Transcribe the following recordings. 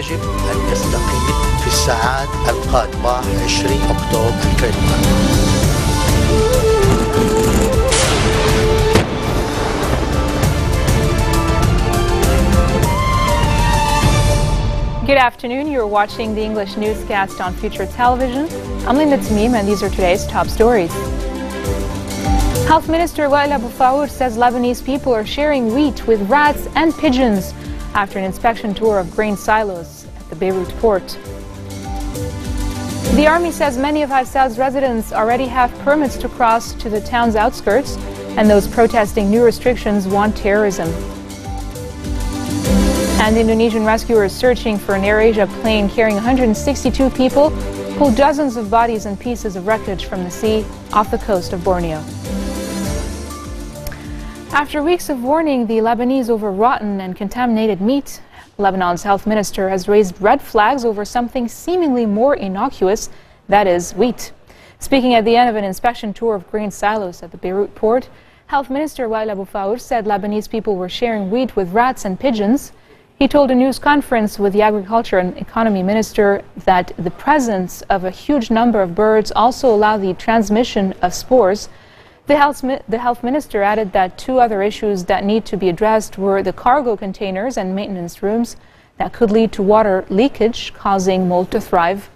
يجب أن يستقيل في الساعات القادمة 20 أكتوبر القادمة. Good afternoon. You're watching the English newscast on Future Television. I'm Linda Tamim, and these are today's top stories. Health Minister Wael Abu Faour says Lebanese people are sharing wheat with rats and pigeons after an inspection tour of grain silos at the Beirut port. The army says many of Faisal's residents already have permits to cross to the town's outskirts, and those protesting new restrictions want terrorism. And Indonesian rescuers searching for an AirAsia plane carrying 162 people pulled dozens of bodies and pieces of wreckage from the sea off the coast of Borneo. After weeks of warning the Lebanese over rotten and contaminated meat, Lebanon's health minister has raised red flags over something seemingly more innocuous, that is, wheat. Speaking at the end of an inspection tour of grain silos at the Beirut port, Health Minister Wael Abu Faour said Lebanese people were sharing wheat with rats and pigeons. He told a news conference with the Agriculture and Economy Minister that the presence of a huge number of birds also allow the transmission of spores. The health minister added that two other issues that need to be addressed were the cargo containers and maintenance rooms that could lead to water leakage, causing mold to thrive.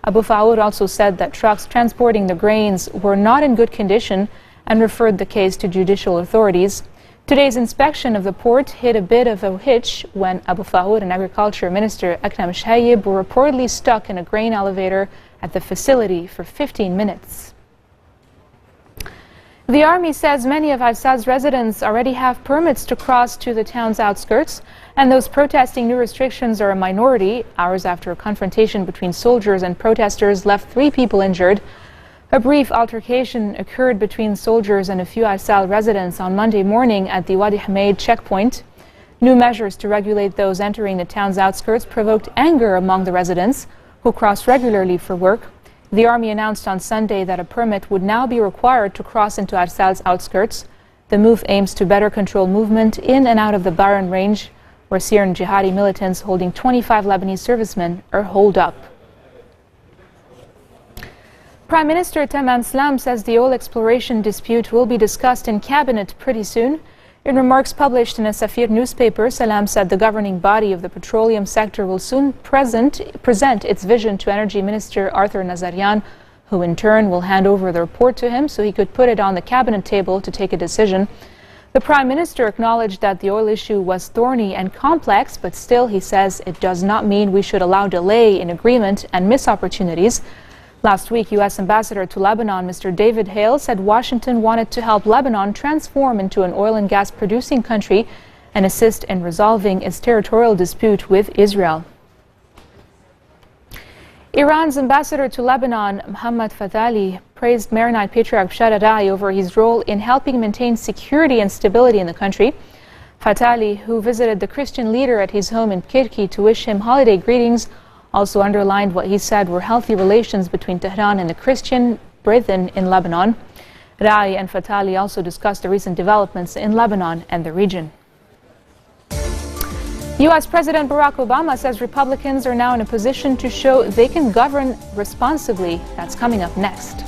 Abu Faour also said that trucks transporting the grains were not in good condition and referred the case to judicial authorities. Today's inspection of the port hit a bit of a hitch when Abu Faour and Agriculture Minister Akram Shayib were reportedly stuck in a grain elevator at the facility for 15 minutes. The army says many of Faisal's residents already have permits to cross to the town's outskirts, and those protesting new restrictions are a minority. Hours after a confrontation between soldiers and protesters left 3 people injured. A brief altercation occurred between soldiers and a few Faisal residents on Monday morning at the Wadi Hamaid checkpoint. New measures to regulate those entering the town's outskirts provoked anger among the residents who cross regularly for work. The army announced on Sunday that a permit would now be required to cross into Faisal's outskirts. The move aims to better control movement in and out of the Baran range, where Syrian jihadi militants holding 25 Lebanese servicemen are holed up. Prime Minister Taman Slam says the oil exploration dispute will be discussed in cabinet pretty soon. In remarks published in a Safir newspaper, Salam said the governing body of the petroleum sector will soon present its vision to Energy Minister Arthur Nazarian, who in turn will hand over the report to him so he could put it on the cabinet table to take a decision. The Prime Minister acknowledged that the oil issue was thorny and complex, but still, he says, it does not mean we should allow delay in agreement and miss opportunities. Last week, U.S. Ambassador to Lebanon, Mr. David Hale, said Washington wanted to help Lebanon transform into an oil and gas producing country and assist in resolving its territorial dispute with Israel. Iran's ambassador to Lebanon, Mohammad Fatali, praised Maronite Patriarch Shadadai over his role in helping maintain security and stability in the country. Fatali, who visited the Christian leader at his home in Kirki to wish him holiday greetings, also underlined what he said were healthy relations between Tehran and the Christian brethren in Lebanon. Rai and Fatali also discussed the recent developments in Lebanon and the region. U.S. President Barack Obama says Republicans are now in a position to show they can govern responsibly. That's coming up next.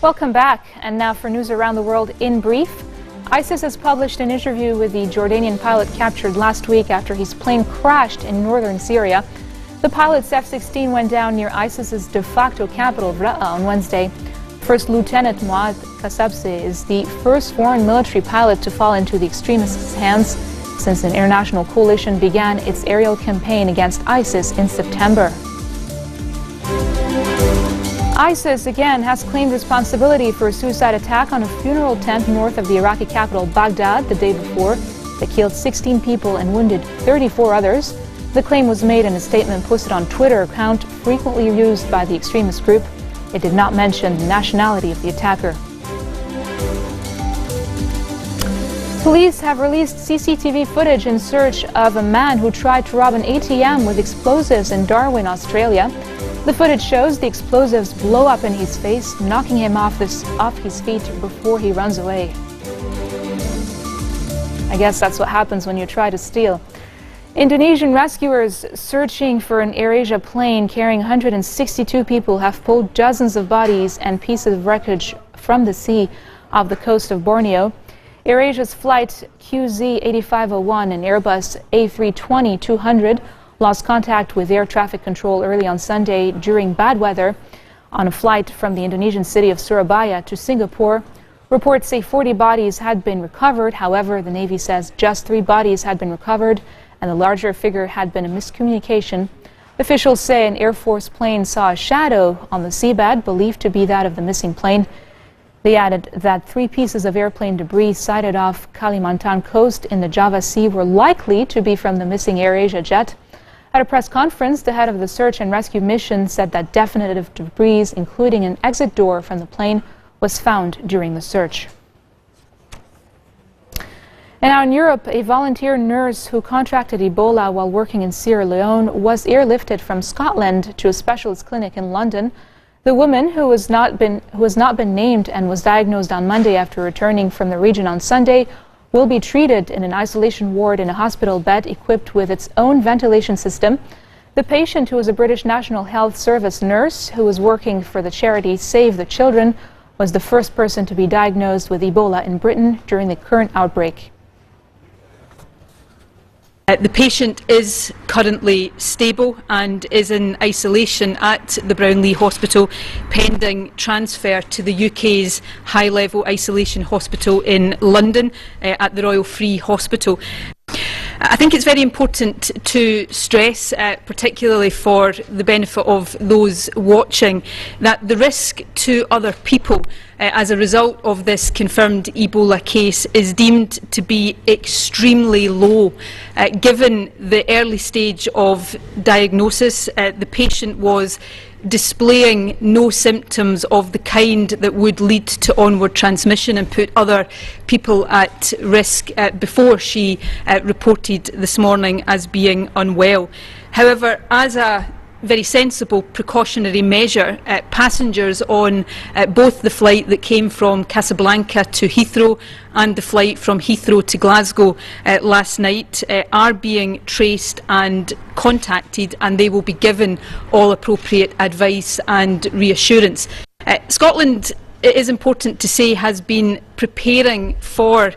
Welcome back. And now for news around the world in brief. ISIS has published an interview with the Jordanian pilot captured last week after his plane crashed in northern Syria. The pilot's F-16 went down near ISIS's de facto capital, Raqqa, on Wednesday. First Lieutenant Muad Kasabse is the first foreign military pilot to fall into the extremists' hands since an international coalition began its aerial campaign against ISIS in September. ISIS again has claimed responsibility for a suicide attack on a funeral tent north of the Iraqi capital Baghdad the day before that killed 16 people and wounded 34 others. The claim was made in a statement posted on Twitter account frequently used by the extremist group. It did not mention the nationality of the attacker. Police have released CCTV footage in search of a man who tried to rob an ATM with explosives in Darwin, Australia. The footage shows the explosives blow up in his face, knocking him off his feet before he runs away. I guess that's what happens when you try to steal. Indonesian rescuers searching for an AirAsia plane carrying 162 people have pulled dozens of bodies and pieces of wreckage from the sea off the coast of Borneo. AirAsia's flight QZ8501 and Airbus A320-200 lost contact with air traffic control early on Sunday during bad weather on a flight from the Indonesian city of Surabaya to Singapore. Reports say 40 bodies had been recovered. However, the Navy says just 3 bodies had been recovered, and the larger figure had been a miscommunication. Officials say an Air Force plane saw a shadow on the seabed, believed to be that of the missing plane. They added that 3 pieces of airplane debris sighted off Kalimantan coast in the Java Sea were likely to be from the missing AirAsia jet. At a press conference, the head of the search and rescue mission said that definitive debris, including an exit door from the plane, was found during the search. And now in Europe, a volunteer nurse who contracted Ebola while working in Sierra Leone was airlifted from Scotland to a specialist clinic in London. The woman, who has not been named and was diagnosed on Monday after returning from the region on Sunday, will be treated in an isolation ward in a hospital bed equipped with its own ventilation system. The patient, who was a British National Health Service nurse who was working for the charity Save the Children, was the first person to be diagnosed with Ebola in Britain during the current outbreak. The patient is currently stable and is in isolation at the Brownlee Hospital pending transfer to the UK's high-level isolation hospital in London at the Royal Free Hospital. I think it's very important to stress, particularly for the benefit of those watching, that the risk to other people as a result of this confirmed Ebola case is deemed to be extremely low. Given the early stage of diagnosis, the patient was displaying no symptoms of the kind that would lead to onward transmission and put other people at risk before she reported this morning as being unwell. However, as a very sensible precautionary measure, passengers on both the flight that came from Casablanca to Heathrow and the flight from Heathrow to Glasgow last night are being traced and contacted, and they will be given all appropriate advice and reassurance. Scotland, it is important to say, has been preparing for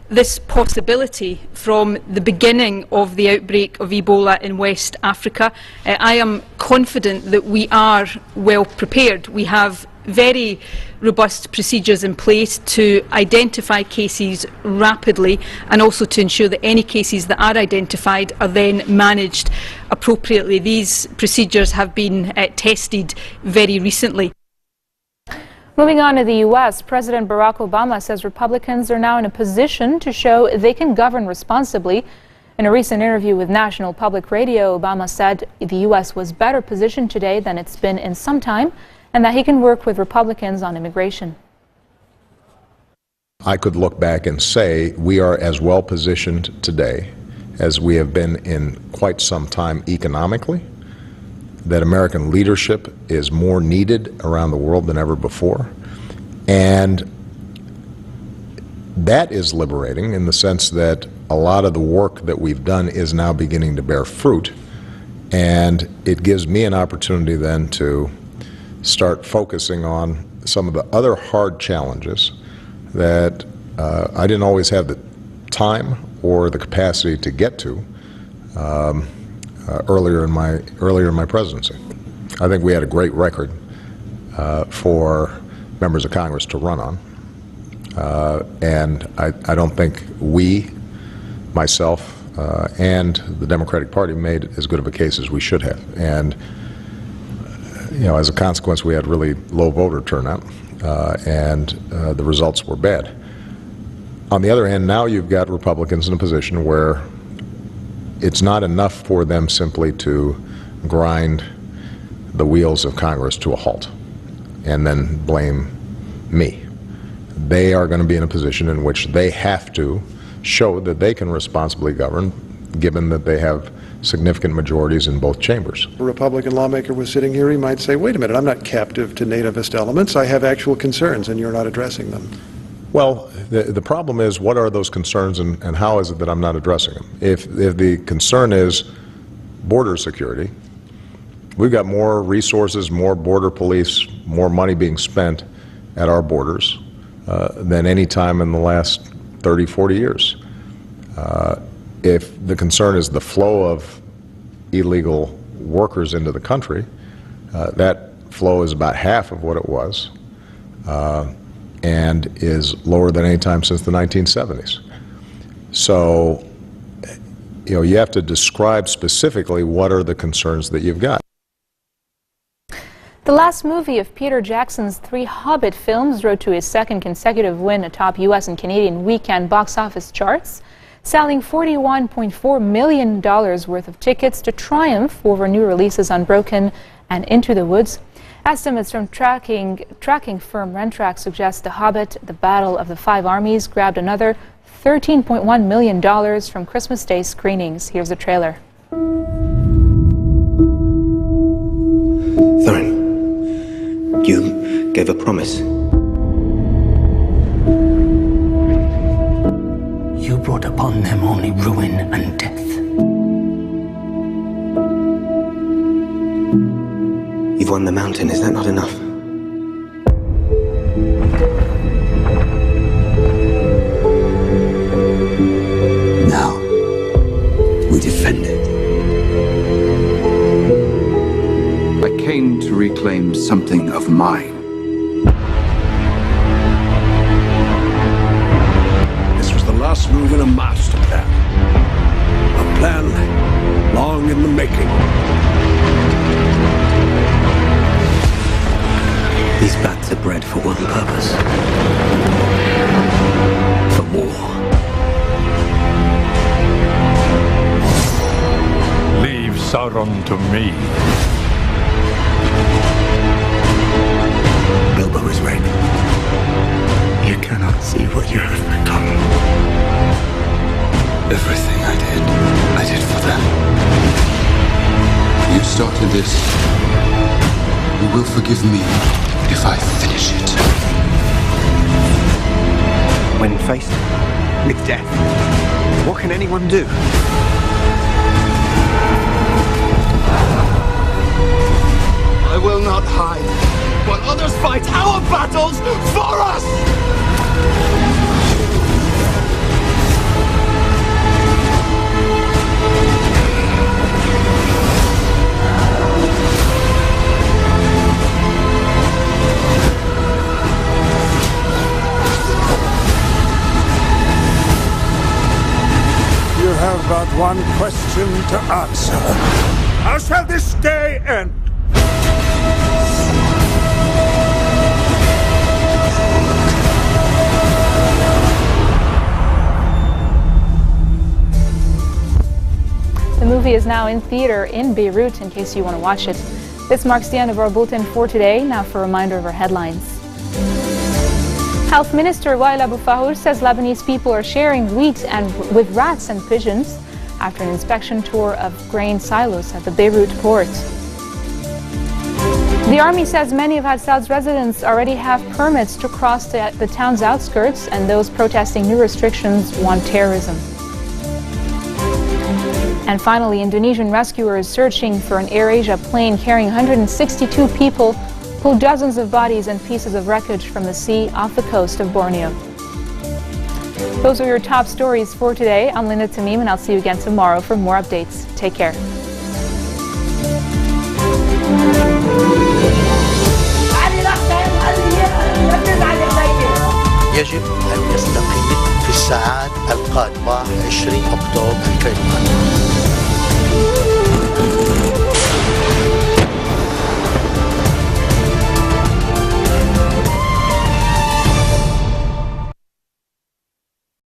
this possibility from the beginning of the outbreak of Ebola in West Africa. I am confident that we are well prepared. We have very robust procedures in place to identify cases rapidly and also to ensure that any cases that are identified are then managed appropriately. These procedures have been tested very recently. Moving on to the U.S., President Barack Obama says Republicans are now in a position to show they can govern responsibly. In a recent interview with National Public Radio, Obama said the U.S. was better positioned today than it's been in some time, and that he can work with Republicans on immigration. I could look back and say we are as well positioned today as we have been in quite some time economically, that American leadership is more needed around the world than ever before. And that is liberating in the sense that a lot of the work that we've done is now beginning to bear fruit. And it gives me an opportunity then to start focusing on some of the other hard challenges that I didn't always have the time or the capacity to get to earlier in my presidency. I think we had a great record for members of Congress to run on, and I don't think we, myself, and the Democratic Party made as good of a case as we should have. And you know, as a consequence, we had really low voter turnout, and the results were bad. On the other hand, now you've got Republicans in a position where it's not enough for them simply to grind the wheels of Congress to a halt and then blame me. They are going to be in a position in which they have to show that they can responsibly govern, given that they have significant majorities in both chambers. If a Republican lawmaker was sitting here, he might say, wait a minute, I'm not captive to nativist elements. I have actual concerns, and you're not addressing them. Well, the problem is, what are those concerns, and how is it that I'm not addressing them? If the concern is border security, we've got more resources, more border police, more money being spent at our borders than any time in the last 30, 40 years. If the concern is the flow of illegal workers into the country, that flow is about half of what it was. And is lower than any time since the 1970s. So, you have to describe specifically what are the concerns that you've got. The last movie of Peter Jackson's 3 Hobbit films rode to his second consecutive win atop U.S. and Canadian weekend box office charts, selling $41.4 million worth of tickets to triumph over new releases Unbroken and Into the Woods. Estimates from tracking firm Rentrack suggest The Hobbit, The Battle of the Five Armies, grabbed another $13.1 million from Christmas Day screenings. Here's the trailer. Thorin, you gave a promise. You brought upon them only ruin and death. You've won the mountain, is that not enough? Now, we defend it. I came to reclaim something of mine. This was the last move in a master plan. A plan long in the making. These bats are bred for one purpose. For war. Leave Sauron to me. Bilbo is right. You cannot see what you have become. Everything I did for them. You started this. You will forgive me if I finish it. When faced with death, what can anyone do? I will not hide while others fight our battles for us! You have but one question to answer. How shall this day end? The movie is now in theater in Beirut in case you want to watch it. This marks the end of our bulletin for today. Now for a reminder of our headlines. Health Minister Wael Abu Fahur says Lebanese people are sharing wheat with rats and pigeons after an inspection tour of grain silos at the Beirut port. The Army says many of Hadsad's residents already have permits to cross the town's outskirts, and those protesting new restrictions want terrorism. And finally, Indonesian rescuers searching for an AirAsia plane carrying 162 people pulled dozens of bodies and pieces of wreckage from the sea off the coast of Borneo. Those are your top stories for today. I'm Linda Tamim, and I'll see you again tomorrow for more updates. Take care. يجب أن يستقيل في الساعات القادمة 20 أكتوبر الكريمة.